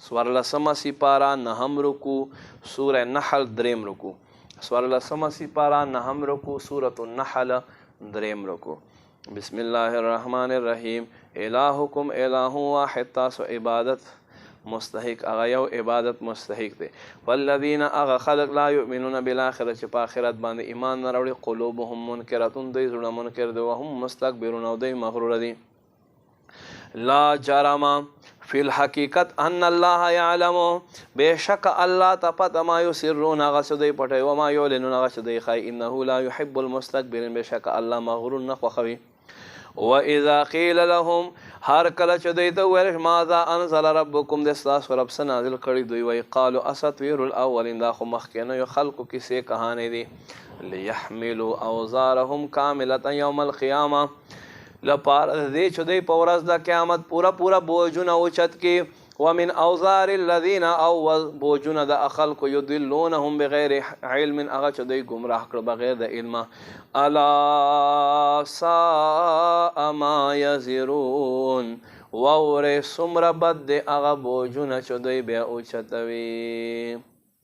سوارلسمه سپاره نهم رکو سوره نحل دریم رکو سوارلسمه سپاره نهم رکو سورة النحل دریم رکو بسم الله الرحمن الرحیم الہکم الہ واحد تاسو عبادت مستحق هغه یو عبادت مستحق دی والذین هغه خلق لا یؤمنون بالآخرة چې په آخرت باندې ایمان نه راوړي قلوبهم منکرتون دوی زړه منکر دی وهم مستكبرون او دوی مغرور دي لا جرم فی الحقیقت ان الله یعلم بشک الله تپت ما یسرون هغه څه دوی پټوي و ما یعلنون هغه څه دوی ښایي انه لا يحب المستكبرین بشک الله مغرور نه خوښوي وإذا قيل لهم هر کله چې دوی ته وویل ماذا انزل ربکم د ستاسو رب څه نازل کړي دوی وایي قالوا اساطیر الاولین دا خو مخکینیو خلقو کیسې کهانې دي لیحملوا اوزارهم کاملة یوم القیامه لپاره دې چې دوی په ورځ د قیامت پورا بوجونه اوچت کړي ومن اوزار الذين او بوجونه د خلق يضلونهم بغیر علم هغه چې دوی گمراه کړ بغیر د علم الا ساء ما يزرون وور سمر بد هغه بوجونه چې دوی بیا اوچتوي